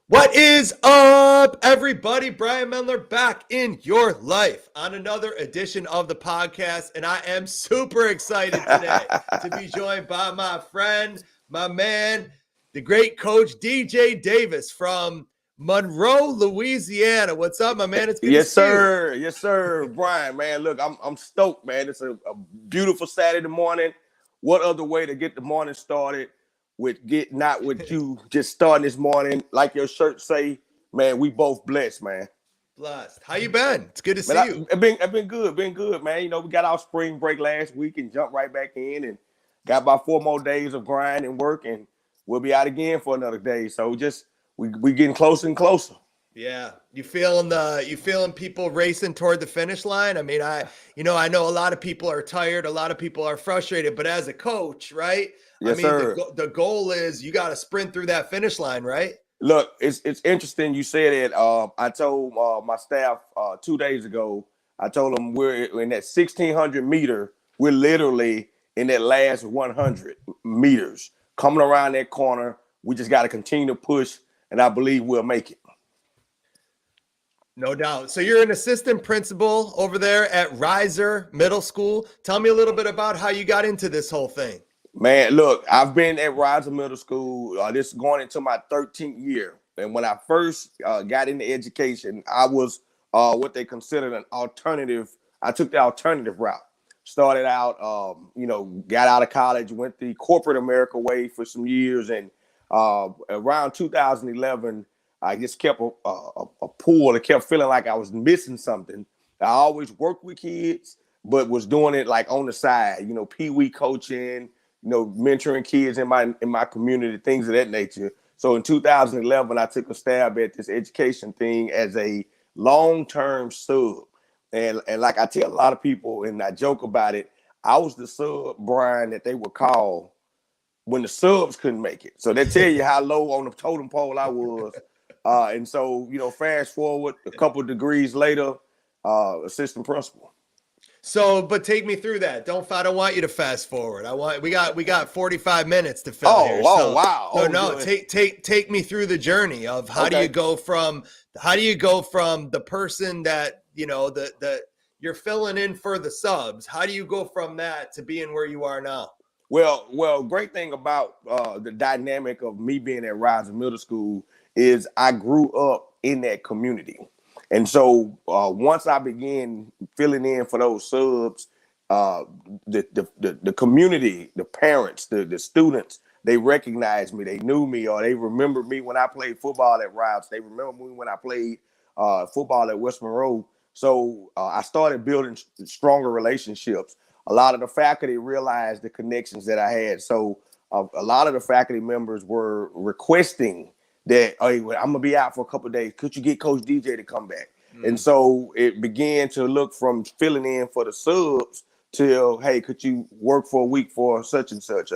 What is up, everybody? Brian Mendler back in your life on another edition of the podcast. And I am super excited today to be joined by my friend, my man, the great coach DJ Davis from Monroe, Louisiana. What's up, my man? It's good to Yes, see you. sir. Yes, sir. Brian, man, look, I'm stoked, man. It's a beautiful Saturday morning. What other way to get the morning started not with you just starting this morning, like your shirt say, man, we both blessed, man. Blessed. How you been? It's good to Man, see you. I've been good, man. You know, we got our spring break last week and jumped right back in and got about 4 more days of grind and work, and we'll be out again for another day. So just we getting closer and closer. Yeah. You feeling people racing toward the finish line? I mean, I know a lot of people are tired, a lot of people are frustrated, but as a coach, right? I Yes, mean, sir. the goal is you got to sprint through that finish line, right? Look, it's interesting you said it. I told my staff 2 days ago. I told them we're in that 1,600 meter. We're literally in that last 100 meters coming around that corner. We just got to continue to push, and I believe we'll make it. No doubt. So you're an assistant principal over there at Riser Middle School. Tell me a little bit about how you got into this whole thing. Man, look, I've been at Riser Middle School. This is going into my 13th year. And when I first got into education, I was what they considered an alternative. I took the alternative route. Started out, got out of college, went the corporate America way for some years. And around 2011, I just kept a pull. I kept feeling like I was missing something. I always worked with kids, but was doing it like on the side, pee-wee coaching, mentoring kids in my community, things of that nature. So in 2011, I took a stab at this education thing as a long-term sub. And like I tell a lot of people, and I joke about it, I was the sub, Brian, that they would call when the subs couldn't make it. So they tell you how low on the totem pole I was. And so, fast forward a couple of degrees later, assistant principal. So, but take me through that. I don't want you to fast forward. We got 45 minutes to fill Oh, here. oh, wow. So Oh, no, good. take me through the journey of how do you Okay. go from the person that, the you're filling in for the subs. How do you go from that to being where you are now? Well, great thing about the dynamic of me being at Riser Middle School is I grew up in that community. And so once I began filling in for those subs, uh, the community, the parents, the students, they recognized me. They knew me, or they remembered me when I played football at Riser. They remember me when I played football at West Monroe. So I started building stronger relationships. A lot of the faculty realized the connections that I had. So a lot of the faculty members were requesting that, hey, well, I'm gonna be out for a couple of days. Could you get Coach DJ to come back? And so it began to look from filling in for the subs till, hey, could you work for a week for such and such?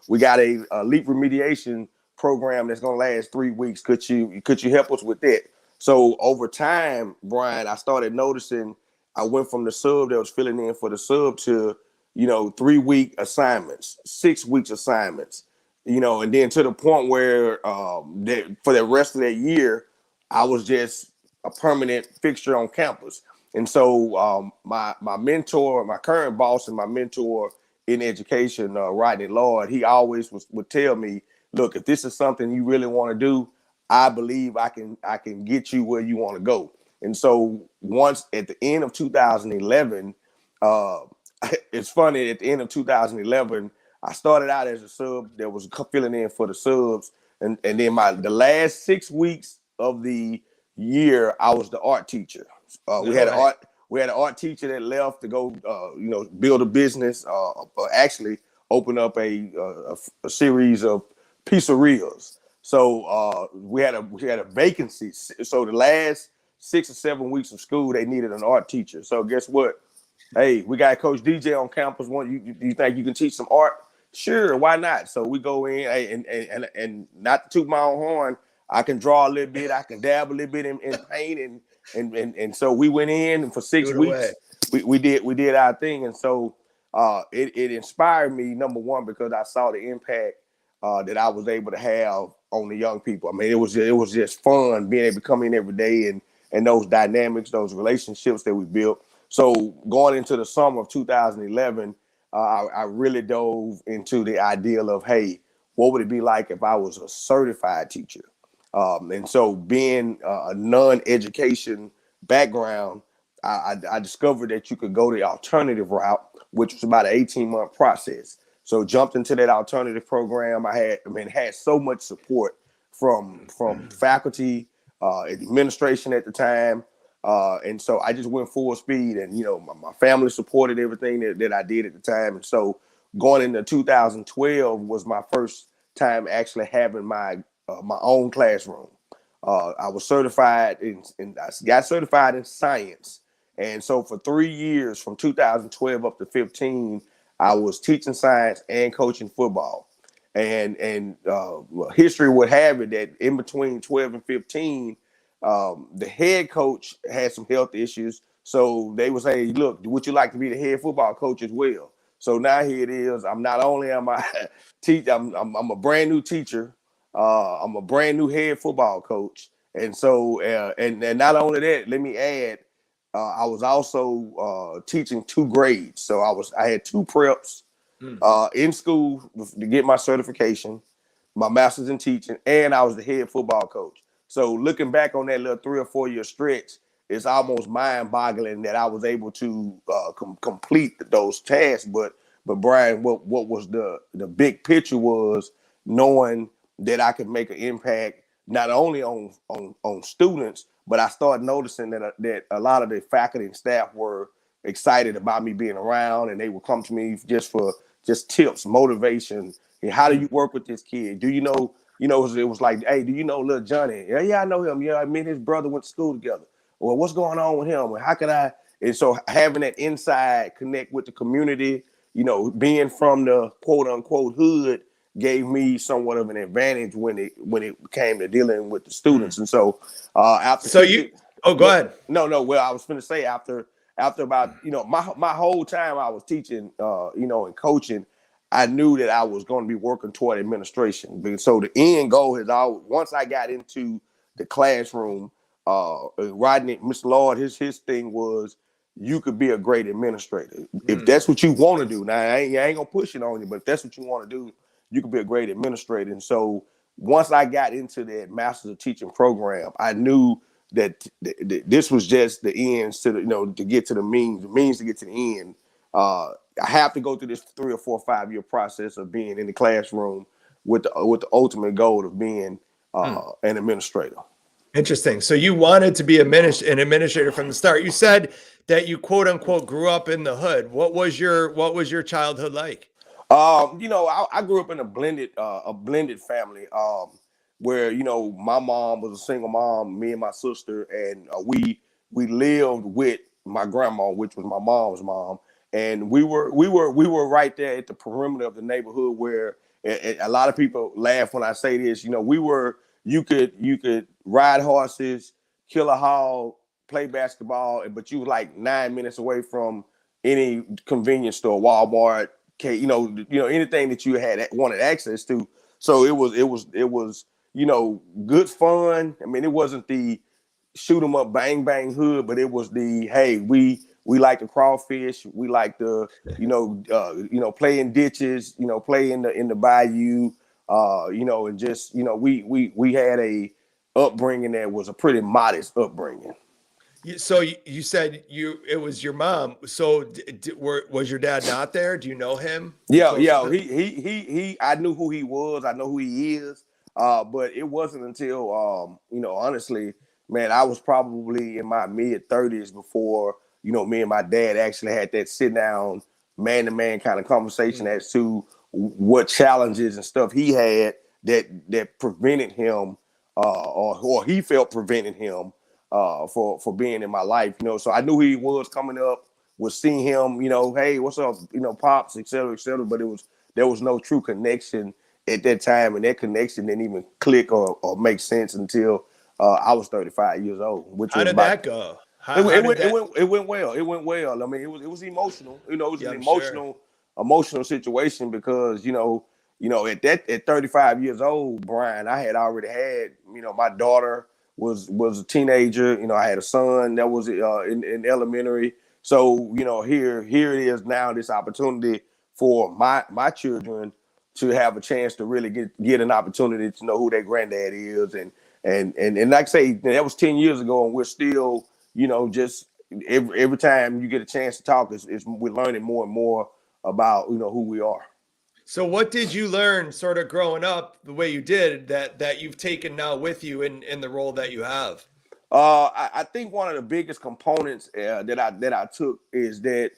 We got a leap remediation program that's gonna last 3 weeks. Could you help us with that? So over time, Brian, I started noticing I went from the sub that was filling in for the sub to, 3 week assignments, 6 weeks assignments, and then to the point where for the rest of that year, I was just a permanent fixture on campus. And so my mentor, my current boss and my mentor in education, Rodney Lloyd, he always would tell me, look, if this is something you really want to do, I believe I can get you where you want to go. And so once at the end of 2011, uh, it's funny, at the end of 2011, I started out as a sub that was filling in for the subs. And then the last 6 weeks of the year, I was the art teacher. We All had right. an art teacher that left to go, build a business, actually open up a series of pizzerias. So we had a vacancy. So the last 6 or 7 weeks of school, they needed an art teacher. So guess what? Hey, we got Coach DJ on campus. You think you can teach some art? Sure, why not? So we go in, hey, and not to toot my own horn. I can draw a little bit. I can dab a little bit in paint, and so we went in, and for Do six it away. weeks we did our thing. And so it inspired me, number one, because I saw the impact that I was able to have on the young people. I mean, it was just fun being able to come in every day and those dynamics, those relationships that we built. So going into the summer of 2011, I really dove into the ideal of, hey, what would it be like if I was a certified teacher? And so being a non-education background, I discovered that you could go the alternative route, which was about an 18-month process. So jumped into that alternative program. Had so much support from faculty, administration at the time. And so I just went full speed, and my family supported everything that I did at the time. And so going into 2012 was my first time actually having my own classroom. I was certified I got certified in science. And so for 3 years, from 2012 up to 15, I was teaching science and coaching football. And history would have it that in between 12 and 15, the head coach had some health issues. So they would say, look, would you like to be the head football coach as well? So now here it is. I'm not only am I I'm a brand new teacher. I'm a brand new head football coach. And so and not only that, let me add, I was also teaching 2 grades. So I had 2 preps in school to get my certification, my master's in teaching, and I was the head football coach. So looking back on that little 3 or 4 year stretch, it's almost mind-boggling that I was able to complete those tasks. But Brian, what was the big picture was knowing that I could make an impact not only on students, but I started noticing that a lot of the faculty and staff were excited about me being around, and they would come to me just for tips, motivation. And how do you work with this kid? Do you know? It was like, hey, do you know little Johnny? Yeah, I know him. Yeah, me and his brother went to school together. Well, what's going on with him? How can I? And so having that inside connect with the community, being from the quote unquote hood, gave me somewhat of an advantage when it came to dealing with the students. And so after go ahead. No, well, I was going to say after about my whole time I was teaching and coaching, I knew that I was going to be working toward administration. So the end goal is once I got into the classroom, Rodney, Mr. Lord, his thing was, you could be a great administrator. If that's what you want to do. Now, I ain't gonna push it on you, but if that's what you want to do, you could be a great administrator. And so once I got into that Master's of Teaching program, I knew that this was just the ends to to get to the means to get to the end. I have to go through this 3 or 4 or 5 year process of being in the classroom with the ultimate goal of being an administrator. Interesting. So you wanted to be an administrator from the start. You said that you quote unquote grew up in the hood. What was your childhood like? I grew up in a blended family. Where my mom was a single mom, me and my sister, and we lived with my grandma, which was my mom's mom, and we were right there at the perimeter of the neighborhood where a lot of people laugh when I say this. You could ride horses, kill a hog, play basketball, but you were like 9 minutes away from any convenience store, Walmart, anything that you wanted access to. So it was good fun. I mean, it wasn't the shoot 'em up, bang bang hood, but it was the, hey, we like to crawfish, we like to play in ditches, play in the bayou, and just we had a upbringing that was a pretty modest upbringing. So you said it was your mom. So was your dad not there? Do you know him? Yeah. He. I knew who he was. I know who he is. But it wasn't until honestly, man, I was probably in my mid-30s before me and my dad actually had that sit down, man-to-man kind of conversation as to what challenges and stuff he had that prevented him, or he felt prevented him for being in my life. So I knew who he was coming up, was seeing him, hey, what's up, pops, et cetera, but there was no true connection at that time, and that connection didn't even click or make sense until I was 35 years old. How did that go? It went well. It went well. I mean, it was emotional. It was an emotional situation because at 35 years old, Brian, I had already had, my daughter was a teenager. I had a son that was in elementary. So, here it is now, this opportunity for my children to have a chance to really get an opportunity to know who their granddad is. And like I say, that was 10 years ago, and we're still, just every time you get a chance to talk, we're learning more and more about, who we are. So what did you learn sort of growing up the way you did that you've taken now with you in the role that you have? I think one of the biggest components that I took is that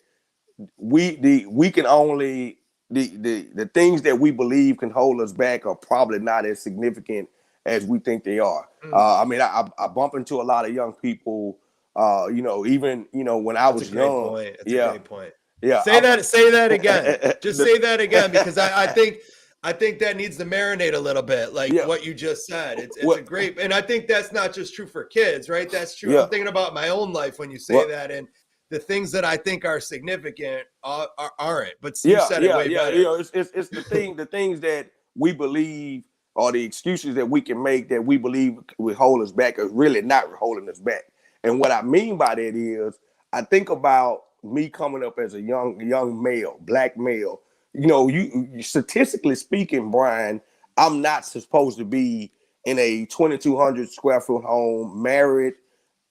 we can only the things that we believe can hold us back are probably not as significant as we think they are. I mean, I bump into a lot of young people. Even when I was young. That's a great point. Yeah. Say that again. Just say that again, because I think that needs to marinate a little bit, like what you just said. It's a great, and I think that's not just true for kids, right? That's true. I'm thinking about my own life when you say that, and the things that I think are significant aren't. But you said it way better. It's the things that we believe, or the excuses that we can make that we believe will hold us back, are really not holding us back. And what I mean by that is, I think about me coming up as a young male, black male. You statistically speaking, Brian, I'm not supposed to be in a 2,200 square foot home, married,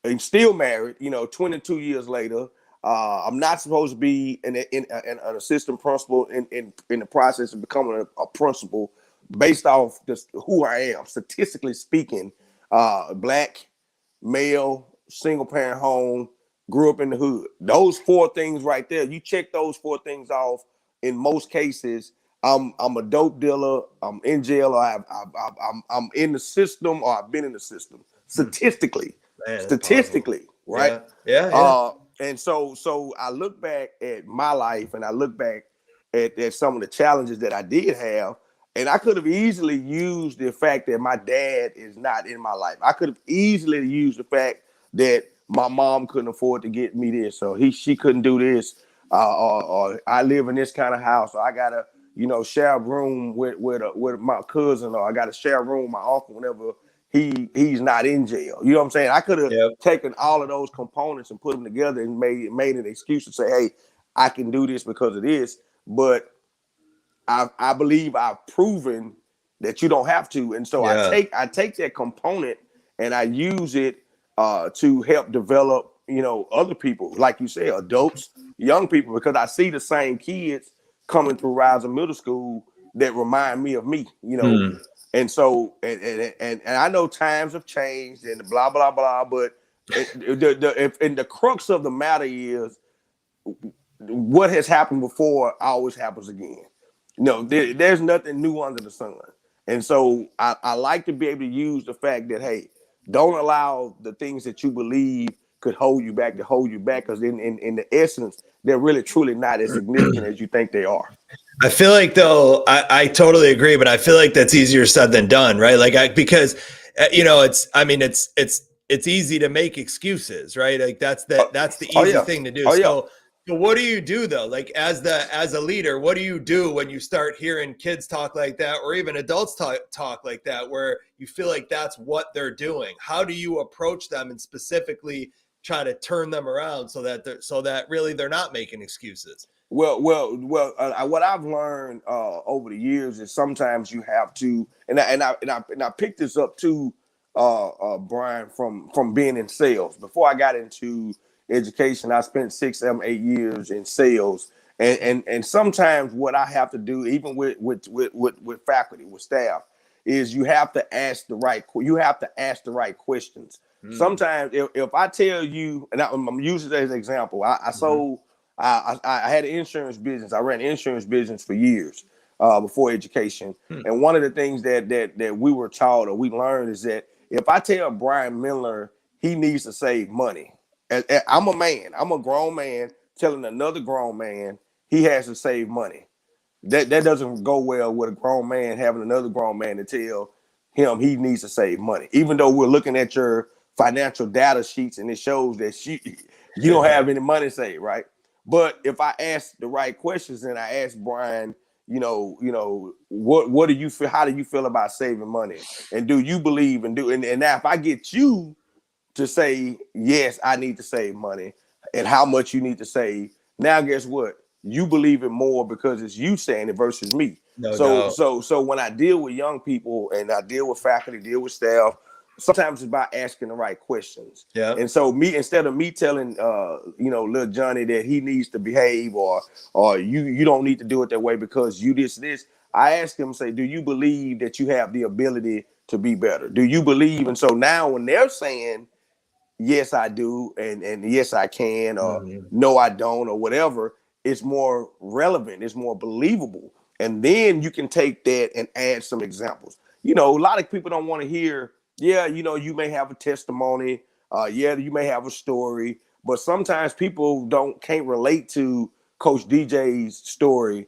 and still married. 22 years later, I'm not supposed to be an assistant principal in the process of becoming a principal, based off just who I am. Statistically speaking, black, male, single parent home, grew up in the hood. Those four things right there, you check those four things off. In most cases, I'm a dope dealer. I'm in jail, or I'm in the system, or I've been in the system. Statistically, right? Yeah. And so I look back at my life, and I look back at some of the challenges that I did have, and I could have easily used the fact that my dad is not in my life. I could have easily used the fact that my mom couldn't afford to get me this, or she couldn't do this, or I live in this kind of house, or I gotta, share a room with my cousin, or I gotta share a room with my uncle whenever he's not in jail. You know what I'm saying? I could have taken all of those components and put them together and made an excuse to say, hey, I can do this because of this. But I believe I've proven that you don't have to, and so I take that component and I use it to help develop, other people, like you said, adults, young people, because I see the same kids coming through Rising Middle School that remind me of me, And so, and I know times have changed and blah blah blah, but the crux of the matter is, what has happened before always happens again. There's nothing new under the sun. And so I like to be able to use the fact that, hey, don't allow the things that you believe could hold you back to hold you back, because in the essence, they're really truly not as significant as you think they are. I feel like, though, I totally agree, but I feel like that's easier said than done, right? Because it's easy to make excuses, right? Like that's the easy thing to do. So what do you do, though? Like as a leader, what do you do when you start hearing kids talk like that, or even adults talk like that, where you feel like that's what they're doing? How do you approach them and specifically try to turn them around so that really they're not making excuses? Well, what I've learned over the years is sometimes you have to, and I picked this up too, Brian, from being in sales. Before I got into education, I spent 6, 7, 8 years in sales, and sometimes what I have to do, even with faculty, with staff, is you have to ask the right questions. Sometimes if I tell you, and I'm using it as an example, I sold. I had an insurance business. I ran an insurance business for years before education. And one of the things that we were taught, or we learned, is that if I tell Brian Mendler he needs to save money, I'm a man, I'm a grown man telling another grown man he has to save money. That doesn't go well with a grown man having another grown man to tell him he needs to save money. Even though we're looking at your financial data sheets and it shows that you don't have any money saved, right? But if I ask the right questions and I ask Brian, what do you feel? How do you feel about saving money? And do you believe and now if I get you to say, yes, I need to save money and how much you need to save, now guess what? You believe it more because it's you saying it versus me. No So doubt. so when I deal with young people and I deal with faculty, deal with staff, sometimes it's about asking the right questions. Yeah. And so instead of me telling little Johnny that he needs to behave or you don't need to do it that way because you this, I ask him, say, do you believe that you have the ability to be better? Do you believe? And so now when they're saying, yes, I do, and yes, I can, or no, I don't, or whatever, it's more relevant, it's more believable. And then you can take that and add some examples. A lot of people don't want to hear, yeah, you may have a testimony, yeah, you may have a story, but sometimes people can't relate to Coach DJ's story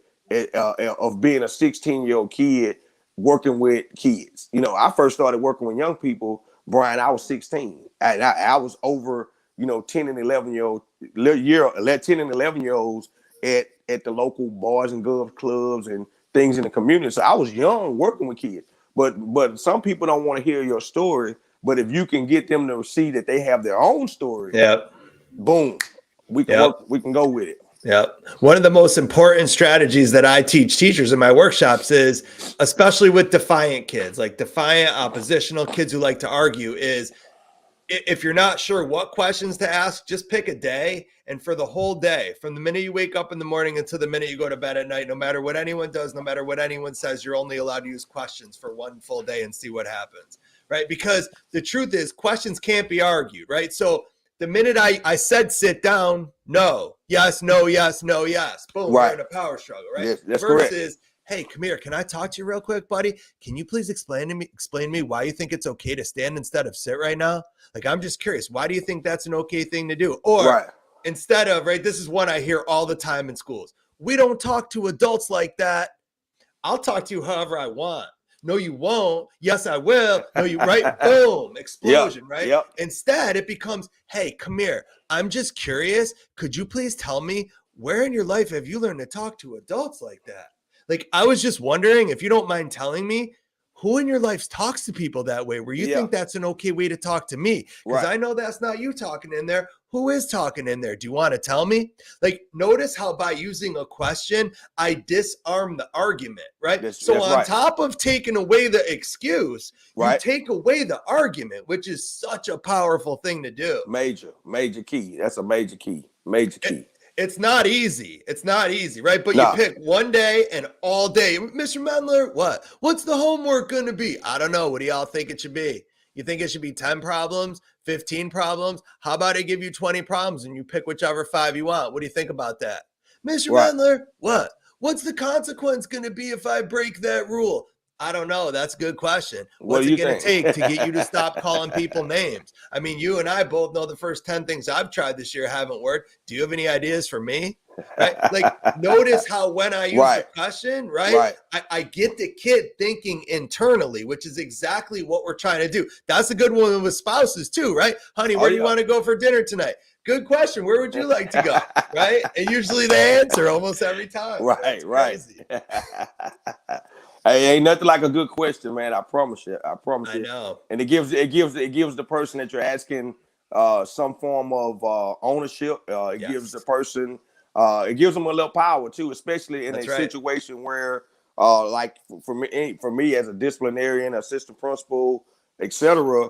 of being a 16-year-old kid working with kids. I first started working with young people, Brian, I was 16. And I was over, 10 and 11-year-old 10 and 11-year-olds at the local Boys and Girls clubs and things in the community. So I was young working with kids. But some people don't want to hear your story. But if you can get them to see that they have their own story, boom, we can work, we can go with it. Yeah. One of the most important strategies that I teach teachers in my workshops is, especially with defiant kids, like defiant, oppositional kids who like to argue, is if you're not sure what questions to ask, just pick a day. And for the whole day, from the minute you wake up in the morning until the minute you go to bed at night, no matter what anyone does, no matter what anyone says, you're only allowed to use questions for one full day and see what happens, right? Because the truth is questions can't be argued, right? So the minute I said sit down, no, yes, no, yes, no, yes. Boom, we're in a power struggle, right? Yes, that's Versus, correct. hey, come here. Can I talk to you real quick, buddy? Can you please explain to me why you think it's okay to stand instead of sit right now? Like, I'm just curious. Why do you think that's an okay thing to do? Or instead of, right, this is one I hear all the time in schools. We don't talk to adults like that. I'll talk to you however I want. No, you won't. Yes, I will. No, you right. Boom, explosion, right? Yep. Instead, it becomes, hey, come here. I'm just curious. Could you please tell me where in your life have you learned to talk to adults like that? Like, I was just wondering, if you don't mind telling me, who in your life talks to people that way, where you think that's an okay way to talk to me? Because I know that's not you talking in there. Who is talking in there? Do you want to tell me? Like, notice how by using a question, I disarm the argument, right? That's top of taking away the excuse, you take away the argument, which is such a powerful thing to do. Major key. That's a major key. Major key. It's not easy. It's not easy, right? But you pick one day and all day. Mr. Mendler, what? What's the homework going to be? I don't know. What do y'all think it should be? You think it should be 10 problems, 15 problems? How about I give you 20 problems and you pick whichever 5 you want? What do you think about that? Mr. Mendler, what? What's the consequence going to be if I break that rule? I don't know. That's a good question. What's it going to take to get you to stop calling people names? I mean, you and I both know the first 10 things I've tried this year haven't worked. Do you have any ideas for me? Right? Like, notice how when I use the question, I get the kid thinking internally, which is exactly what we're trying to do. That's a good one with spouses too, right? Honey, where do you want to go for dinner tonight? Good question. Where would you like to go? Right? And usually they answer almost every time. Right. Hey, ain't nothing like a good question, man. I promise you. I know. And it gives the person that you're asking some form of ownership. Gives the person it gives them a little power too, especially in situation where like for me as a disciplinarian, assistant principal, etc.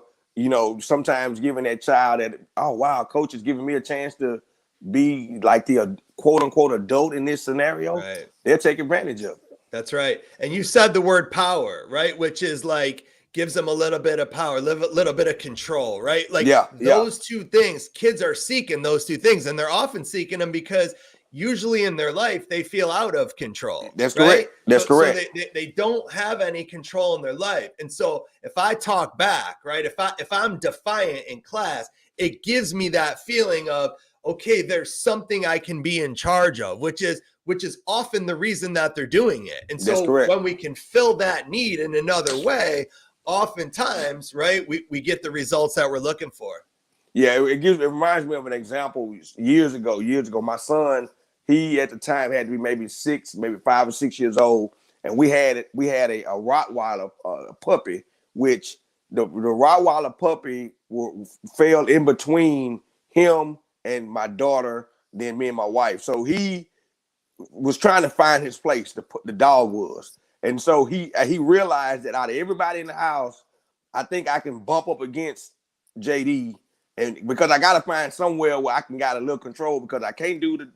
Sometimes giving that child that, oh wow, coach is giving me a chance to be like the quote unquote adult in this scenario. They'll take advantage of it. That's right. And you said the word power, right? Which is like, gives them a little bit of power, a little bit of control, right? Like those two things, kids are seeking those two things, and they're often seeking them because usually in their life, they feel out of control. That's correct. That's correct. So they don't have any control in their life. And so if I talk back, right, if I'm defiant in class, it gives me that feeling of, okay, there's something I can be in charge of, which is often the reason that they're doing it. And so when we can fill that need in another way, oftentimes, right, we get the results that we're looking for. Yeah, it reminds me of an example years ago. My son He at the time had to be maybe 5 or 6 years old, and we had a Rottweiler puppy, which the Rottweiler puppy fell in between him and my daughter, then me and my wife. So he was trying to find his place. The dog was, and so he realized that out of everybody in the house, I think I can bump up against JD, and because I gotta find somewhere where I can got a little control, because I can't do the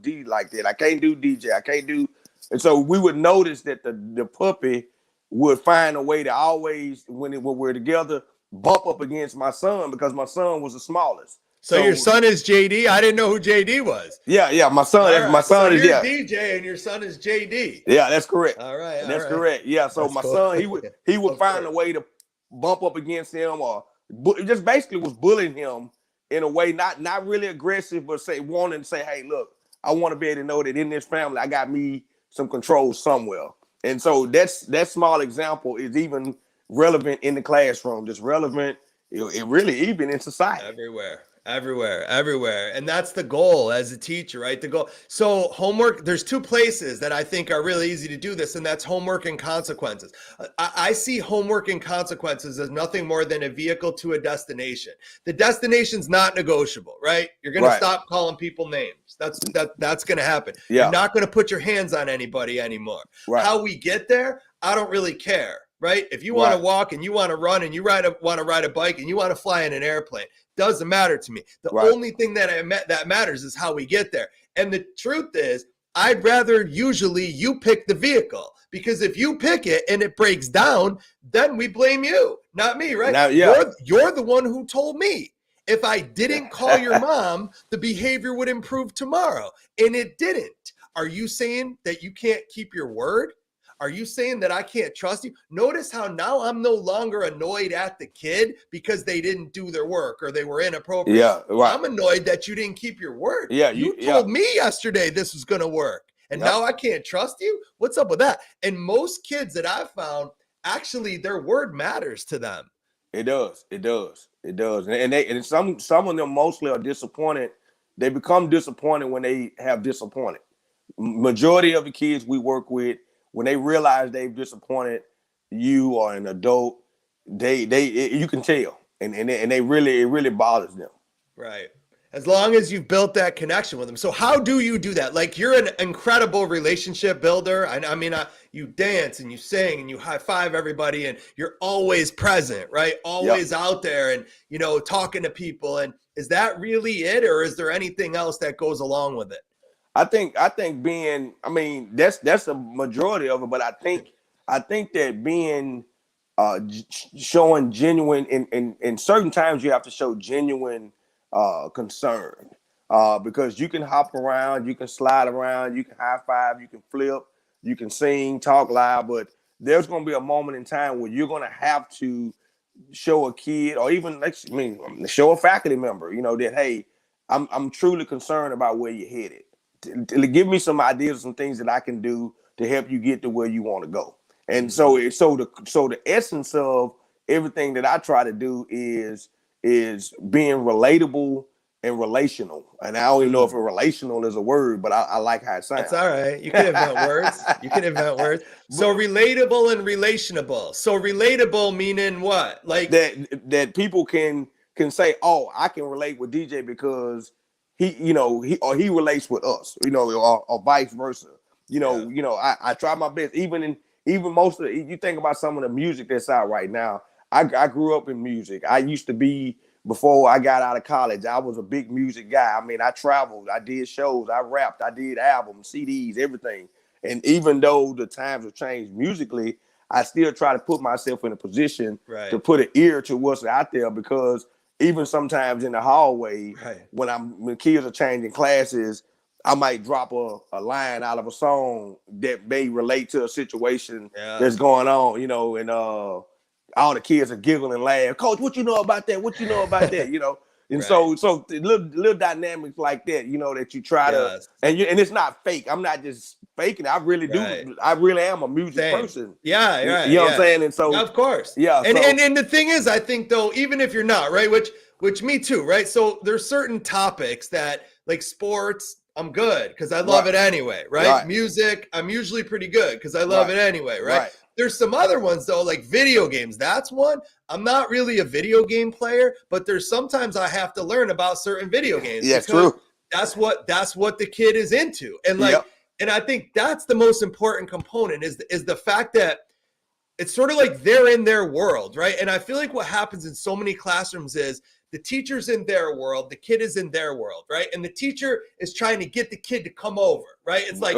D like that. I can't do DJ. I can't do, and so we would notice that the puppy would find a way to always, when we're together, bump up against my son, because my son was the smallest. So your son is JD? I didn't know who JD was. Yeah, my son. Right. My son so is you're DJ and your son is JD. Yeah, that's correct. All right, that's correct. Yeah, so that's my cool. Son, he would find a way to bump up against him, or just basically was bullying him in a way, not really aggressive, but wanting to say, hey, look, I want to be able to know that in this family, I got me some control somewhere. And so that small example is even relevant in the classroom, just relevant, it really even in society. Everywhere. And that's the goal as a teacher, right? The goal. So homework, there's two places that I think are really easy to do this, and that's homework and consequences. I see homework and consequences as nothing more than a vehicle to a destination. The destination's not negotiable, right? You're going to stop calling people names. That's going to happen. Yeah. You're not going to put your hands on anybody anymore. Right. How we get there, I don't really care. Right? If you want to walk and you want to run and you want to ride a bike and you want to fly in an airplane, doesn't matter to me. The only thing that matters is how we get there. And the truth is, I'd rather usually you pick the vehicle, because if you pick it and it breaks down, then we blame you, not me, right? Now, yeah. You're the one who told me if I didn't call your mom, the behavior would improve tomorrow, and it didn't. Are you saying that you can't keep your word? Are you saying that I can't trust you? Notice how now I'm no longer annoyed at the kid because they didn't do their work or they were inappropriate. Yeah, right. I'm annoyed that you didn't keep your word. Yeah, you told me yesterday this was going to work, and now I can't trust you? What's up with that? And most kids that I've found, actually, their word matters to them. It does. And some of them mostly are disappointed. They become disappointed when they have disappointed. Majority of the kids we work with, when they realize they've disappointed you or an adult, you can tell, and it really bothers them. Right. As long as you've built that connection with them. So how do you do that? Like, you're an incredible relationship builder. I mean, you dance and you sing and you high five everybody, and you're always present, right? Always out there and, talking to people. And is that really it, or is there anything else that goes along with it? I think being, I mean, that's a majority of it, but I think that being showing genuine in certain times, you have to show genuine concern, because you can hop around, you can slide around, you can high five, you can flip, you can sing, talk loud, but there's going to be a moment in time where you're going to have to show a kid, or even show a faculty member, that, hey, I'm truly concerned about where you're headed. Give me some ideas, some things that I can do to help you get to where you want to go. And so the essence of everything that I try to do is being relatable and relational. And I don't even know if a relational is a word, but I like how it sounds. That's all right. You can invent words. So relatable and relationable. So relatable meaning what? Like that people can say, oh, I can relate with DJ because he relates with us, or vice versa. I try my best. Even most of you think about some of the music that's out right now. I grew up in music. I used to be, before I got out of college, I was a big music guy. I mean, I traveled, I did shows, I rapped, I did albums, CDs, everything. And even though the times have changed musically, I still try to put myself in a position to put an ear to what's out there, because even sometimes in the hallway, when kids are changing classes, I might drop a line out of a song that may relate to a situation that's going on, and all the kids are giggling and laughing. Coach, what you know about that? What you know about that? And so little dynamics like that, that you try to, and it's not fake. I'm not just faking it. I really do. I really am a music person. Yeah, right. You know what I'm saying? And so, of course, and the thing is, I think though, even if you're not, right, which me too, right? So there's certain topics that, like sports, I'm good because I love it anyway, right? Right. Music, I'm usually pretty good because I love it anyway, right? There's some other ones though, like video games. That's one. I'm not really a video game player, but there's sometimes I have to learn about certain video games. Yeah, because true. That's what the kid is into. And like, and I think that's the most important component is the fact that it's sort of like they're in their world, right? And I feel like what happens in so many classrooms is the teacher's in their world, the kid is in their world, right? And the teacher is trying to get the kid to come over, right? It's like,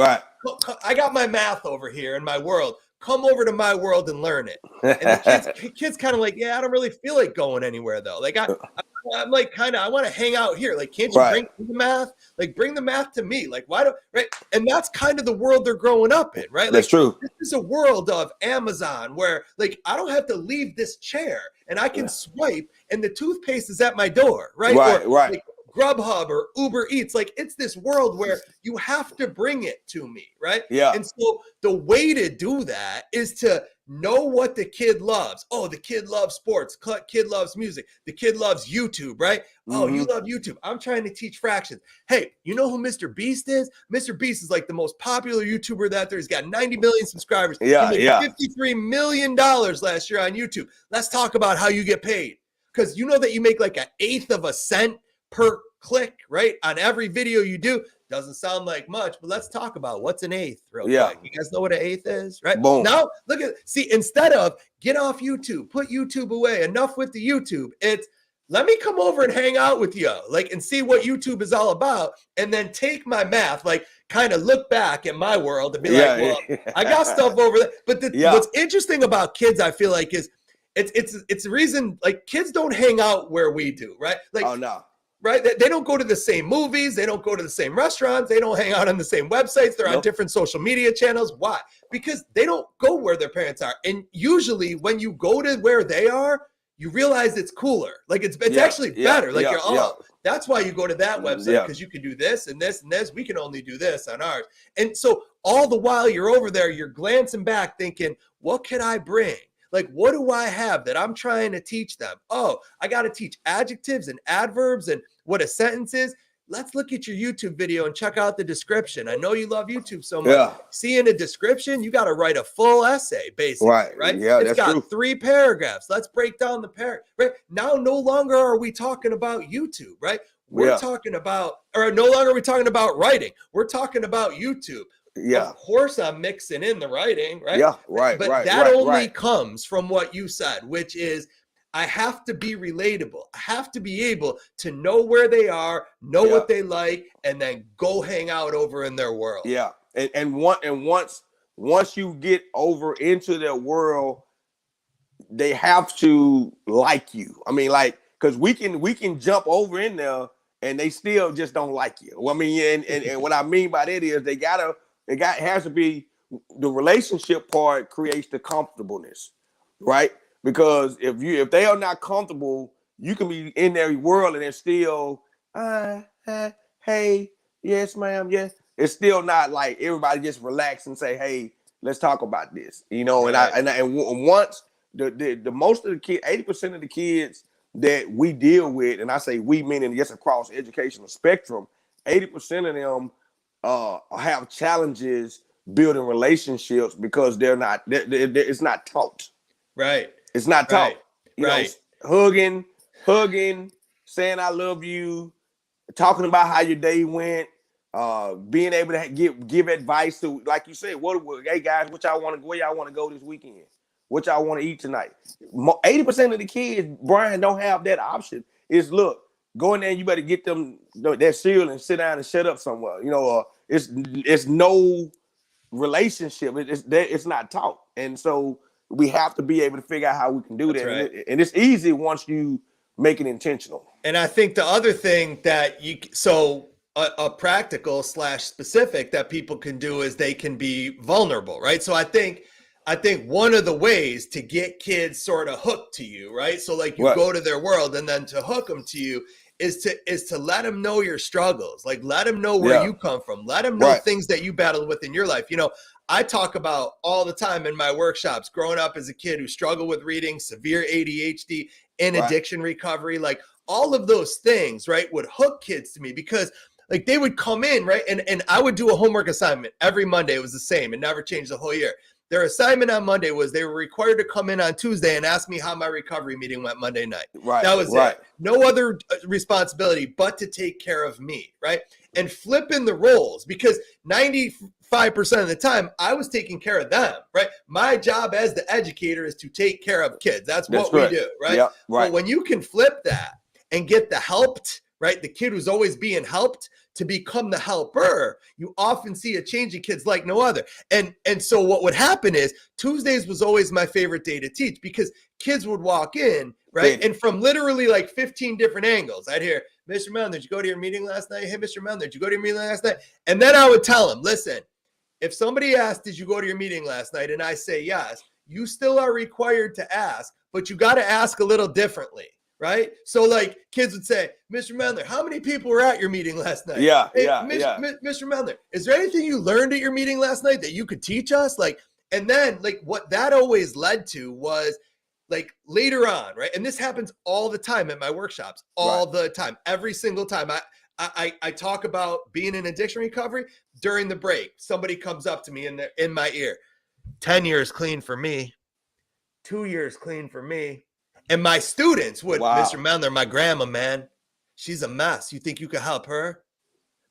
I got my math over here in my world. Come over to my world and learn it. And the kids kind of like, yeah, I don't really feel like going anywhere though. Like I'm like I want to hang out here. Like, can't you bring the math? Like, bring the math to me. Like, why don't right? And that's kind of the world they're growing up in, right? That's true. This is a world of Amazon where like I don't have to leave this chair and I can swipe and the toothpaste is at my door, right? Right. Like, Grubhub or Uber Eats, like it's this world where you have to bring it to me, right? Yeah. And so the way to do that is to know what the kid loves. Oh, the kid loves sports. Kid loves music. The kid loves YouTube, right? Oh, you love YouTube. I'm trying to teach fractions. Hey, you know who Mr. Beast is? Mr. Beast is like the most popular YouTuber that there. He's got 90 million subscribers. He made $53 million last year on YouTube. Let's talk about how you get paid. Because you know that you make like 1/8 of a cent per click, right? On every video you do. Doesn't sound like much, but let's talk about what's an 1/8 real quick. You guys know what an 1/8 is, right? Boom. Now, look at, see, instead of get off YouTube, put YouTube away, enough with the YouTube, it's let me come over and hang out with you, like, and see what YouTube is all about, and then take my math, like, kind of look back at my world and be like, well, I got stuff over there. But what's interesting about kids, I feel like, is it's the reason, like, kids don't hang out where we do, right? Like, oh no. Right? They don't go to the same movies. They don't go to the same restaurants. They don't hang out on the same websites. They're on different social media channels. Why? Because they don't go where their parents are. And usually when you go to where they are, you realize it's cooler. Like it's actually better. Like that's why you go to that website, because you can do this and this and this. We can only do this on ours. And so all the while you're over there, you're glancing back thinking, what can I bring? Like, what do I have that I'm trying to teach them? Oh, I got to teach adjectives and adverbs and what a sentence is. Let's look at your YouTube video and check out the description. I know you love YouTube so much. See, in a description, you got to write a full essay, basically, right? Yeah, it's got true. 3 paragraphs. Let's break down the paragraph. Right now, no longer are we talking about YouTube, right? We're talking about, or no longer are we talking about writing. We're talking about YouTube. Of course, I'm mixing in the writing, right? But that only comes from what you said, which is I have to be relatable. I have to be able to know where they are, know what they like, and then go hang out over in their world. Yeah, and once you get over into their world, they have to like you. I mean, like, because we can jump over in there and they still just don't like you. Well, I mean, and what I mean by that is it has to be the relationship part creates the comfortableness, right? Because if they are not comfortable, you can be in their world and it's still, hey, yes, ma'am, yes. It's still not like everybody just relax and say, hey, let's talk about this, you know. And once the most of the kids, 80% of the kids that we deal with, and I say we meaning just across educational spectrum, 80% of them have challenges building relationships because it's not taught. Right. It's not taught. You know, hugging, saying I love you, talking about how your day went, being able to give advice to, like you said, hey guys, where y'all want to go this weekend? What y'all want to eat tonight? 80% of the kids, Brian, don't have that option. It's look, go in there and you better get them that cereal and sit down and shut up somewhere. You know, it's no relationship. It's not taught. And so we have to be able to figure out how we can do that. Right. And it's easy once you make it intentional. And I think the other thing that a practical / specific that people can do is they can be vulnerable, right? So I think one of the ways to get kids sort of hooked to you, right? So like you go to their world and then to hook them to you is to let them know your struggles. Like let them know where you come from. Let them know things that you battled with in your life. You know, I talk about all the time in my workshops, growing up as a kid who struggled with reading, severe ADHD, and addiction recovery, like all of those things, right, would hook kids to me because like they would come in, right? And I would do a homework assignment every Monday. It was the same. It never changed the whole year. Their assignment on Monday was they were required to come in on Tuesday and ask me how my recovery meeting went Monday night. Right. That was right. it. No other responsibility but to take care of me, right? And flipping the roles, because 95% of the time I was taking care of them, right? My job as the educator is to take care of kids. That's what we do, right? Yep, right. But when you can flip that and get the helped, right? The kid who's always being helped to become the helper, you often see a change in kids like no other. And so what would happen is Tuesdays was always my favorite day to teach, because kids would walk in, right? And from literally like 15 different angles, I'd hear, Mr. Mendler, did you go to your meeting last night? Hey, Mr. Mendler, did you go to your meeting last night? And then I would tell him, listen, if somebody asked, did you go to your meeting last night? And I say yes, you still are required to ask, but you got to ask a little differently. Right. So like kids would say, Mr. Mendler, how many people were at your meeting last night? Yeah. Hey, yeah. Mr. Mendler, is there anything you learned at your meeting last night that you could teach us? Like, and then like what that always led to was like later on. Right. And this happens all the time at my workshops, all the time, every single time. I talk about being in addiction recovery. During the break, somebody comes up to me in my ear, 10 years clean for me, 2 years clean for me. And my students would, Mr. Mendler, my grandma, man, she's a mess. You think you could help her?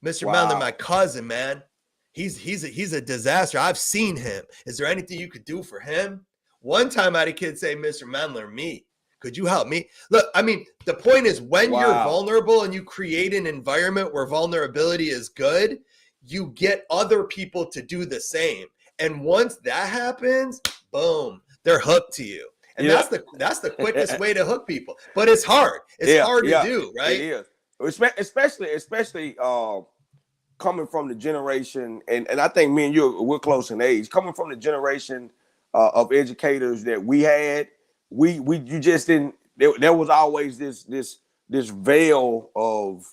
Mr. Mendler, my cousin, man, he's a disaster. I've seen him. Is there anything you could do for him? One time I had a kid say, Mr. Mendler, me, could you help me? Look, I mean, the point is when you're vulnerable and you create an environment where vulnerability is good, you get other people to do the same. And once that happens, boom, they're hooked to you. And that's the quickest way to hook people. But it's hard. It's hard to do, right? It is. Especially coming from the generation, and I think me and we're close in age, coming from the generation of educators that we had, you just didn't, there was always this veil of,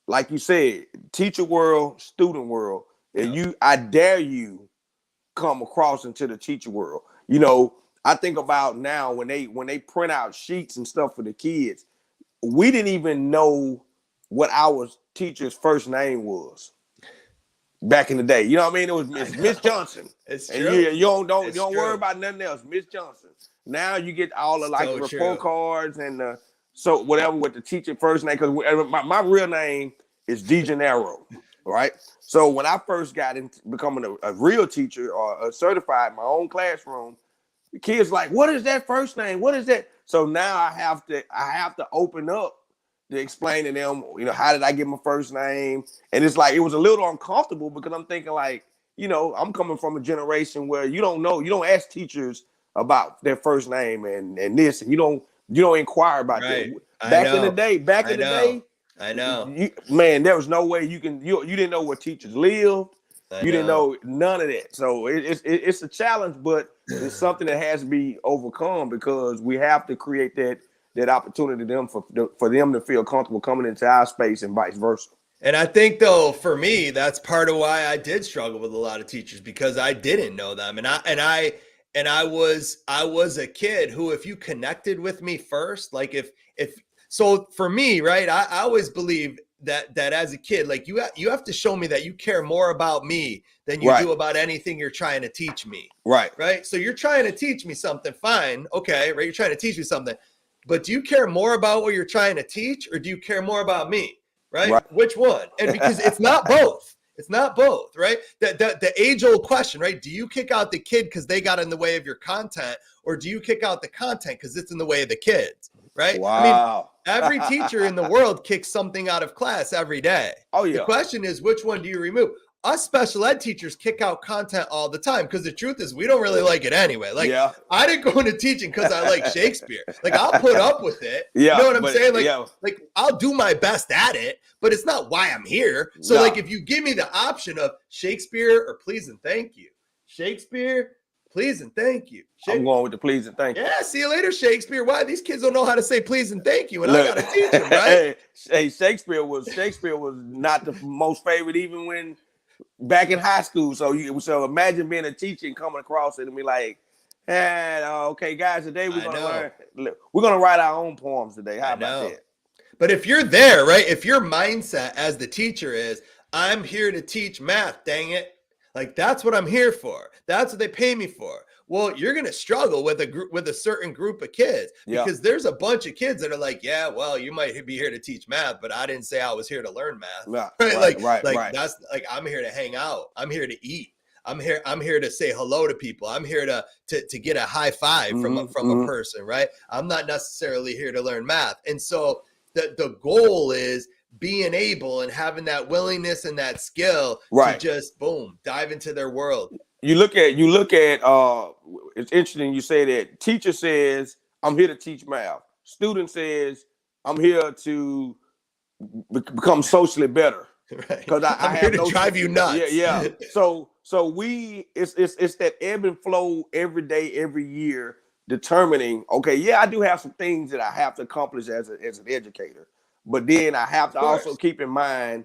like you said, teacher world, student world. And I dare you come across into the teacher world. You know, I think about now when they print out sheets and stuff for the kids, we didn't even know what our teacher's first name was back in the day. You know what I mean? It was Miss Johnson. It's true. And you don't worry about nothing else. Miss Johnson. Now you get all the the report cards and so whatever with the teacher first name, because my real name is DeGennaro, right? So when I first got into becoming a real teacher or certified in my own classroom, the kids like, what is that first name? What is that? So now I have to open up to explain to them, you know, how did I get my first name? And it's like, it was a little uncomfortable because I'm thinking like, you know, I'm coming from a generation where you don't ask teachers about their first name and this, and you don't inquire about that. Back in the day, I know. Man, there was no way you didn't know where teachers lived. You didn't know none of that. So it's a challenge, but it's something that has to be overcome because we have to create that opportunity for them to feel comfortable coming into our space and vice versa. And I think though, for me, that's part of why I did struggle with a lot of teachers, because I didn't know them. And I was a kid who, if you connected with me first, like so for me, right, I always believe that as a kid, like you have to show me that you care more about me than you do about anything you're trying to teach me. Right. So you're trying to teach me something, fine. Okay. Right. You're trying to teach me something, but do you care more about what you're trying to teach, or do you care more about me? Right. Which one? And because it's not both. It's not both, right? The age-old question, right? Do you kick out the kid because they got in the way of your content, or do you kick out the content because it's in the way of the kids, right? Wow. I mean, every teacher in the world kicks something out of class every day. Oh, yeah. The question is, which one do you remove? Us special ed teachers kick out content all the time because the truth is we don't really like it anyway. Like, I didn't go into teaching because I like Shakespeare. Like, I'll put up with it. You know what I'm saying? Like I'll do my best at it, but it's not why I'm here. So like, if you give me the option of Shakespeare or please and thank you, Shakespeare, please and thank you. I'm going with the please and thank you. Yeah, see you later, Shakespeare. Why these kids don't know how to say please and thank you, and I gotta teach them, right? Hey, Shakespeare was not the most favorite even when back in high school. So imagine being a teacher and coming across it and be like, okay, guys, today we're gonna write our own poems today. How about that? But if you're there, right, if your mindset as the teacher is, I'm here to teach math, dang it. Like, that's what I'm here for. That's what they pay me for. Well, you're going to struggle with a certain group of kids because there's a bunch of kids that are like, yeah, well, you might be here to teach math, but I didn't say I was here to learn math. Right. That's like, I'm here to hang out. I'm here to eat. I'm here to say hello to people. I'm here to get a high five from a person, right? I'm not necessarily here to learn math. And so the goal is being able and having that willingness and that skill to just dive into their world. You look at it's interesting you say that. Teacher says, I'm here to teach math. Student says, I'm here to become socially better. Right. Because I'm here to drive you nuts. Yeah. So it's that ebb and flow every day, every year, determining, okay, yeah, I do have some things that I have to accomplish as an educator. But then I have to also keep in mind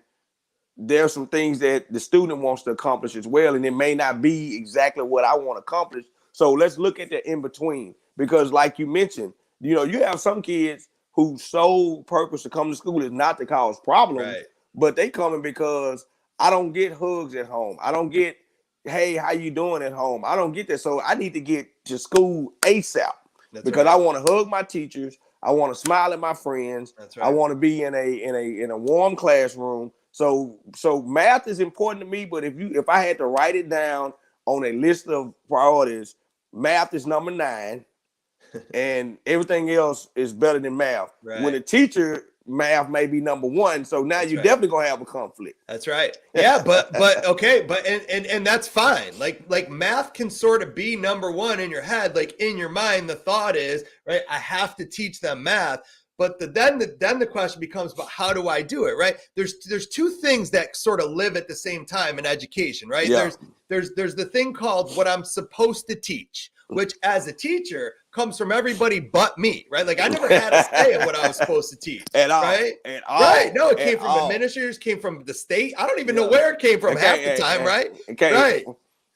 there's some things that the student wants to accomplish as well, and it may not be exactly what I want to accomplish. So let's look at the in between, because like you mentioned, you have some kids whose sole purpose to come to school is not to cause problems, but they coming because I don't get hugs at home. I don't get, hey, how you doing at home? I don't get that. So I need to get to school ASAP because I want to hug my teachers. I want to smile at my friends. I want to be in a warm classroom. So math is important to me, but if I had to write it down on a list of priorities, math is number 9, and everything else is better than math. Right. When a teacher, math may be number 1, so now you're definitely gonna have a conflict. That's right. Yeah, but okay, but and that's fine. Like math can sort of be number 1 in your head. Like in your mind, the thought is, right, I have to teach them math. But then the question becomes, but how do I do it, right? There's two things that sort of live at the same time in education, right? Yeah. There's the thing called what I'm supposed to teach, which as a teacher comes from everybody but me, right? Like I never had a say in what I was supposed to teach. At all. Right? At all. Right. No, it came from administrators, came from the state. I don't even know where it came from half the time, right? Right.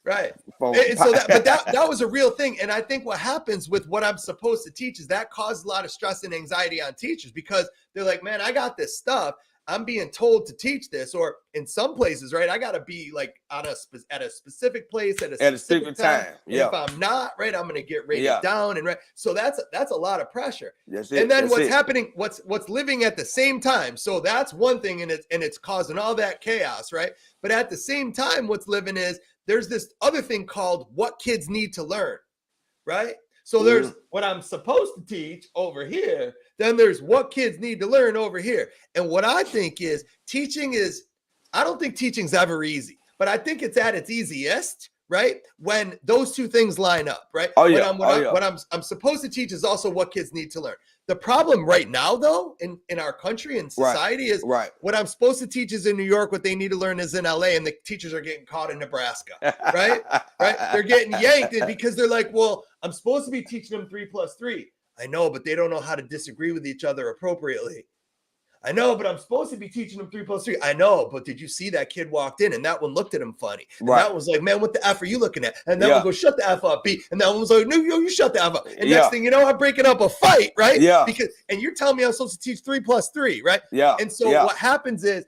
Right. And so that was a real thing. And I think what happens with what I'm supposed to teach is that causes a lot of stress and anxiety on teachers because they're like, man, I got this stuff. I'm being told to teach this, or in some places, right, I got to be like at a specific place at a specific time. Yeah. If I'm not, right, I'm going to get rated down. And so that's a lot of pressure. And then what's happening, what's living at the same time. So that's one thing, and it's causing all that chaos, right? But at the same time, what's living is there's this other thing called what kids need to learn, right? So there's what I'm supposed to teach over here. Then there's what kids need to learn over here. And what I think is I don't think teaching's ever easy, but I think it's at its easiest, right? When those two things line up, right? What I'm supposed to teach is also what kids need to learn. The problem right now, though, in our country and society is what I'm supposed to teach is in New York, what they need to learn is in LA, and the teachers are getting caught in Nebraska, right? They're getting yanked because they're like, well, I'm supposed to be teaching them 3 + 3. I know, but they don't know how to disagree with each other appropriately. I know, but I'm supposed to be teaching them 3 + 3. I know, but did you see that kid walked in and that one looked at him funny? And that one was like, man, what the F are you looking at? And that one goes, shut the F up, B. And that one was like, no, you shut the F up. And next thing you know, I'm breaking up a fight, right? Yeah. And you're telling me I'm supposed to teach 3 + 3, right? Yeah. And so what happens is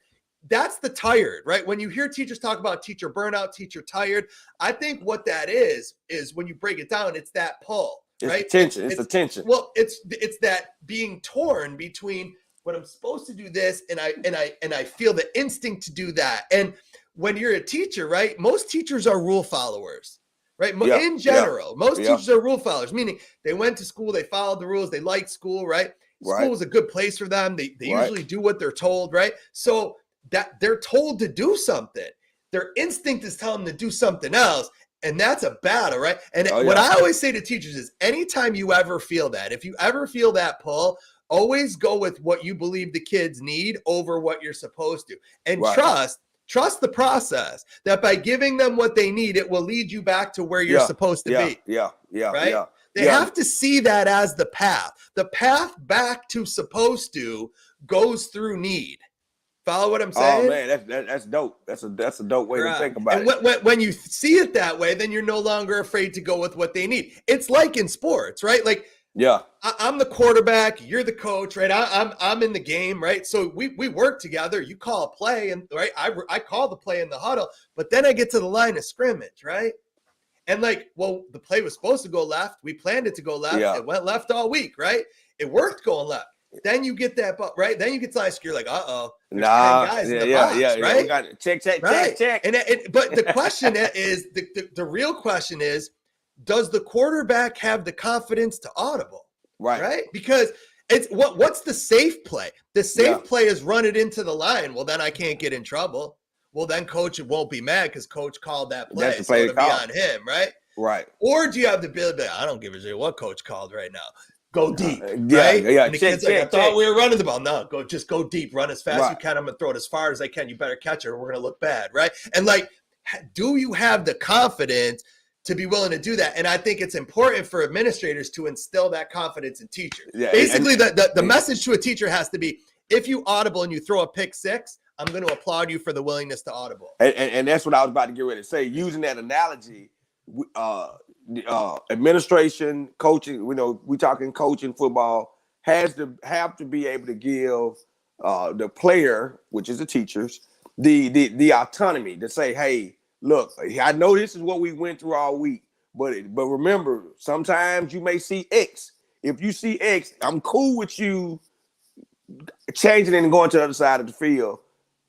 that's the tired, right? When you hear teachers talk about teacher burnout, teacher tired, I think what that is when you break it down, it's that pull, right? Tension. It's the tension. Well, it's that being torn between what I'm supposed to do this, and I feel the instinct to do that. And when you're a teacher, right, most teachers are rule followers, right? In general, most teachers are rule followers, meaning they went to school, they followed the rules, they liked school, right? School was a good place for them. They usually do what they're told, right? So that they're told to do something. Their instinct is telling them to do something else. And that's a battle, right? And what I always say to teachers is anytime you ever feel that, if you ever feel that pull, always go with what you believe the kids need over what you're supposed to. And trust the process that by giving them what they need, it will lead you back to where you're supposed to be. Right? They have to see that as the path. The path back to supposed to goes through need. Follow what I'm saying? Oh man, that's dope. That's a dope way to think about it. And when you see it that way, then you're no longer afraid to go with what they need. It's like in sports, right? Like Yeah. I'm the quarterback. You're the coach, right? I'm in the game, right? So we work together. You call a play, and right, I call the play in the huddle, but then I get to the line of scrimmage, right? And like, well, the play was supposed to go left. We planned it to go left. Yeah. It went left all week, right? It worked going left. Then you get that, right? Then you get to last, you're like, there's 10 guys in the box, right? We got it. Check. And but the question is, the real question is, does the quarterback have the confidence to audible? Right? Because it's what's the safe play? The safe play is run it into the line. Well, then I can't get in trouble. Well, then coach won't be mad because coach called that play. That's the play so it'll be on him, right? Right. Or do you have the ability? I don't give a shit what coach called right now. Go deep, right? Yeah. And the kid's like, I thought we were running the ball. No, just go deep, run as fast as you can. I'm gonna throw it as far as I can. You better catch it, or we're gonna look bad, right? And like, do you have the confidence to be willing to do that? And I think it's important for administrators to instill that confidence in teachers. Yeah, basically, the message to a teacher has to be: if you audible and you throw a pick six, I'm going to applaud you for the willingness to audible. And that's what I was about to get ready to say. Using that analogy, administration, coaching, we talking coaching football, have to be able to give the player, which is the teachers, the autonomy to say, hey, look, I know this is what we went through all week, but remember, sometimes you may see X. If you see X, I'm cool with you changing it and going to the other side of the field.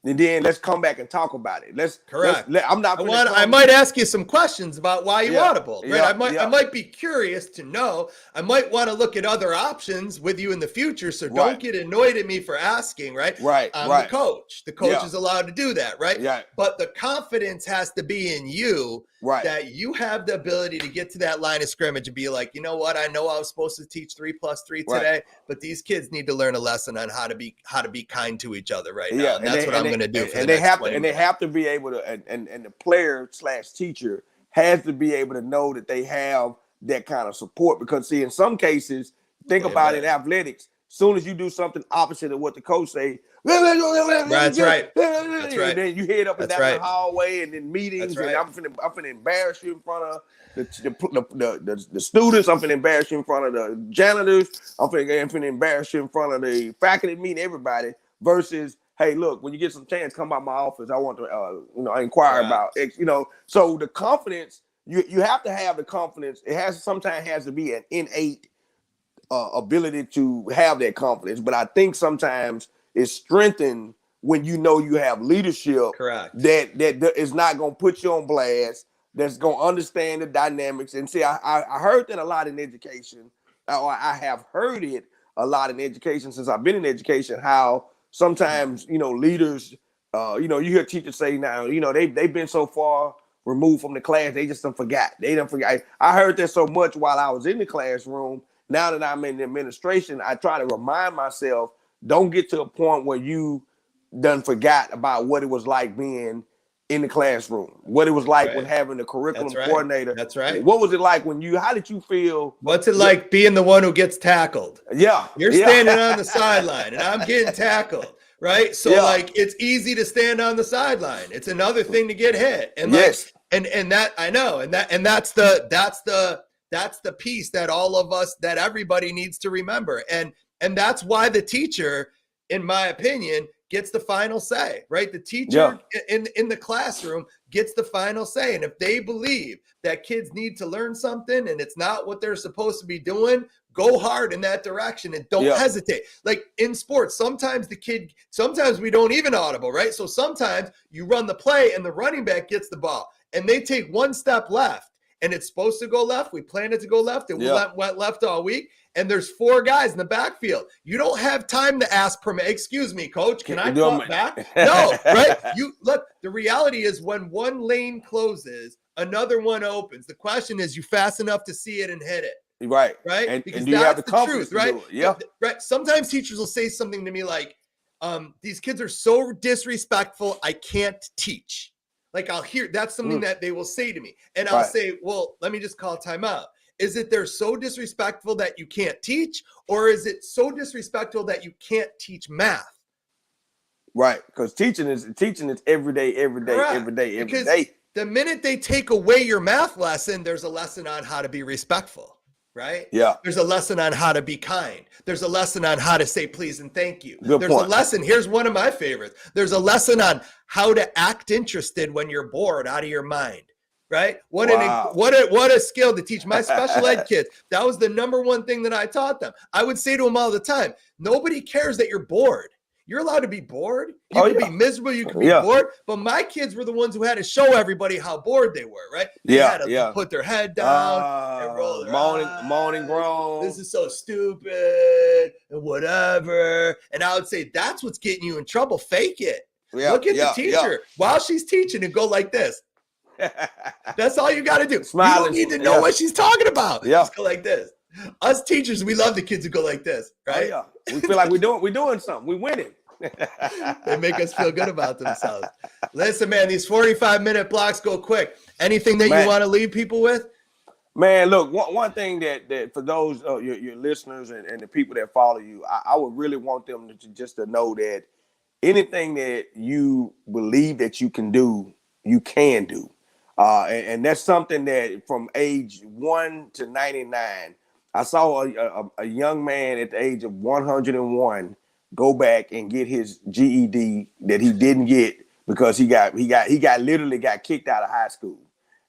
And then let's come back and talk about it. I might ask you some questions about why you audible. Right? I might be curious to know. I might want to look at other options with you in the future. So don't get annoyed at me for asking. Right. I'm the coach. The coach is allowed to do that. Right. Yeah. But the confidence has to be in you. Right. That you have the ability to get to that line of scrimmage and be like, you know what? I know I was supposed to teach 3+3 today, but these kids need to learn a lesson on how to be kind to each other right now. And that's what I'm going to do. And they have to be able to, and the player / teacher has to be able to know that they have that kind of support. Because see, in some cases, think about it in athletics. As soon as you do something opposite of what the coach say, that's right. And then you head up and down the hallway and in meetings, and I'm finna embarrass you in front of the students. I'm finna embarrass you in front of the janitors. I'm finna embarrass you in front of the faculty meeting, everybody. Versus, hey, look, when you get some chance, come by my office. I want to, inquire about X. So the confidence, you have to have the confidence. It sometimes has to be an innate ability to have that confidence, but I think sometimes it's strengthened when you have leadership. Correct. That is not going to put you on blast. That's going to understand the dynamics. And see, I heard that a lot in education. Or I have heard it a lot in education since I've been in education. How sometimes leaders, you hear teachers say now, they've been so far removed from the class, they just don't forget. They don't forget. I heard that so much while I was in the classroom. Now that I'm in the administration, I try to remind myself, don't get to a point where you done forgot about what it was like being in the classroom, what it was like when having a curriculum coordinator. That's right. What was it like how did you feel? What's it like being the one who gets tackled? Yeah. You're standing on the sideline and I'm getting tackled, right? So it's easy to stand on the sideline. It's another thing to get hit. And and that I know. And that's the piece that all of us, that everybody needs to remember. And that's why the teacher, in my opinion, gets the final say, right? The teacher in the classroom gets the final say. And if they believe that kids need to learn something and it's not what they're supposed to be doing, go hard in that direction and don't hesitate. Like in sports, sometimes we don't even audible, right? So sometimes you run the play and the running back gets the ball and they take one step left. And it's supposed to go left. We planned it to go left. And we went left all week. And there's 4 guys in the backfield. You don't have time to ask permit. Excuse me, coach. Can I cut back? No, right? Look. The reality is, when one lane closes, another one opens. The question is, you fast enough to see it and hit it. Right. Right. Because that's have the truth, right? Yeah. Right. Sometimes teachers will say something to me like, "These kids are so disrespectful. I can't teach." Like I'll hear that's something that they will say to me. And I'll say, well, let me just call timeout. Is it they're so disrespectful that you can't teach? Or is it so disrespectful that you can't teach math? Right. Because teaching is every day. The minute they take away your math lesson, there's a lesson on how to be respectful. right? Yeah. There's a lesson on how to be kind. There's a lesson on how to say please and thank you. Good There's point. a lesson. Here's one of my favorites. There's a lesson on how to act interested when you're bored out of your mind. Right? What a skill to teach my special ed kids. That was the number one thing that I taught them. I would say to them all the time, nobody cares that you're bored. You're allowed to be bored. You can be miserable. You can be bored. But my kids were the ones who had to show everybody how bored they were, right? They had to put their head down and roll their eyes. Moaning, groan. This is so stupid and whatever. And I would say, that's what's getting you in trouble. Fake it. Look at the teacher while she's teaching and go like this. That's all you got to do. Smiling. You don't need to know what she's talking about. Yeah. Just go like this. Us teachers, we love the kids who go like this, right? Oh, yeah. We feel like we're doing something. We're winning. They make us feel good about themselves. Listen, man, these 45-minute blocks go quick. Anything that you want to leave people with? Man, look, one thing that for those your listeners and the people that follow you, I would really want them to know that anything that you believe that you can do, you can do. And that's something that from age 1 to 99, I saw a young man at the age of 101 go back and get his GED that he didn't get because he literally got kicked out of high school.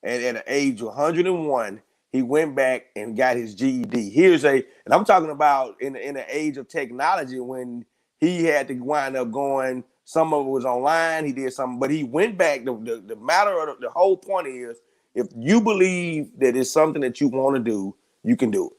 And at the age of 101, he went back and got his GED. And I'm talking about in the age of technology when he had to wind up going. Some of it was online. He did something, but he went back. The matter of the whole point is, if you believe that it's something that you want to do, you can do it.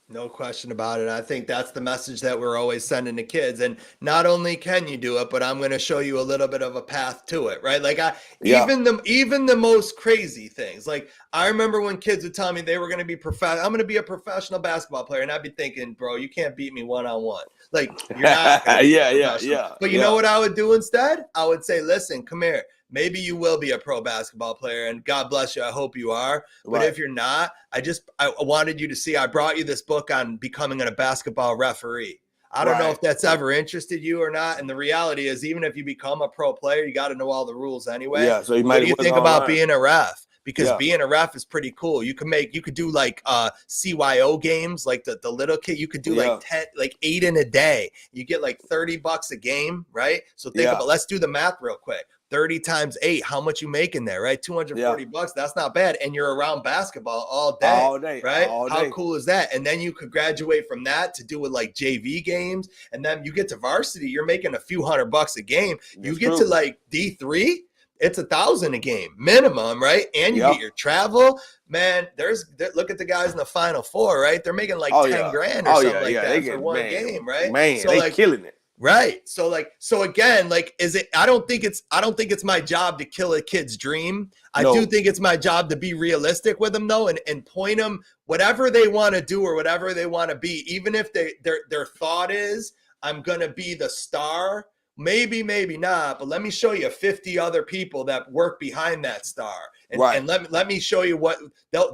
No question about it. I think that's the message that we're always sending to kids. And not only can you do it, but I'm going to show you a little bit of a path to it, right? Like even the most crazy things. Like I remember when kids would tell me they were going to be I'm going to be a professional basketball player, and I'd be thinking, bro, you can't beat me one-on-one. Like you're not. Yeah. But you know what I would do instead? I would say, listen, come here. Maybe you will be a pro basketball player, and God bless you. I hope you are. But if you're not, I wanted you to see, I brought you this book on becoming a basketball referee. I don't know if that's ever interested you or not. And the reality is, even if you become a pro player, you got to know all the rules anyway. Yeah. So what do you think about being a ref? Because being a ref is pretty cool. You could do like CYO games, like the little kid. You could do like 8 in a day. You get like $30 a game, right? So think about, let's do the math real quick. 30 times 8, how much you making there, right? $240. That's not bad. And you're around basketball all day, right? How cool is that? And then you could graduate from that to do with like JV games. And then you get to varsity, you're making a few $100 a game. You get to like D3, it's $1,000 a game minimum, right? And you get your travel, man. Look at the guys in the Final Four, right? They're making like 10 grand or something like that for one game, right? Man, so they killing it. Right. So again, I don't think it's my job to kill a kid's dream. I do think it's my job to be realistic with them though, and point them whatever they want to do or whatever they want to be, even if their thought is, I'm going to be the star. Maybe not, but let me show you 50 other people that work behind that star. And let me show you what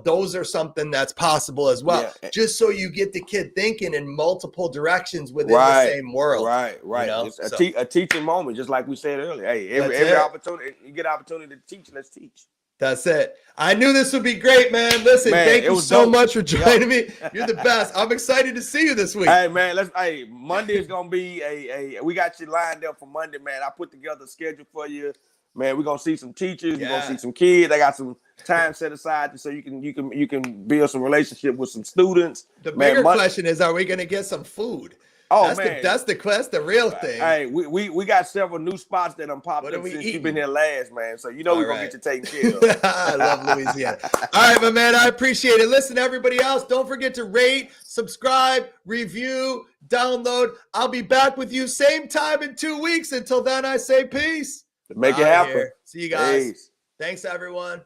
those are something that's possible as well. Yeah. Just so you get the kid thinking in multiple directions within the same world. Right. You know? It's a teaching moment, just like we said earlier. Hey, every opportunity you get opportunity to teach, let's teach. That's it. I knew this would be great, man. Listen, thank you so much for joining me. You're the best. I'm excited to see you this week. Hey, man, Monday is gonna be we got you lined up for Monday, man. I put together a schedule for you. Man, we're gonna see some teachers, we're gonna see some kids. I got some time set aside so you can build some relationship with some students. The bigger question is, are we gonna get some food? Oh, that's the real thing. Hey, we got several new spots that popped up since you've been here last, man. So we're gonna get you taken care of. I love Louisiana. All right, my man, I appreciate it. Listen, everybody else, don't forget to rate, subscribe, review, download. I'll be back with you same time in 2 weeks. Until then, I say peace. Make it happen. See you guys. Peace. Thanks, everyone.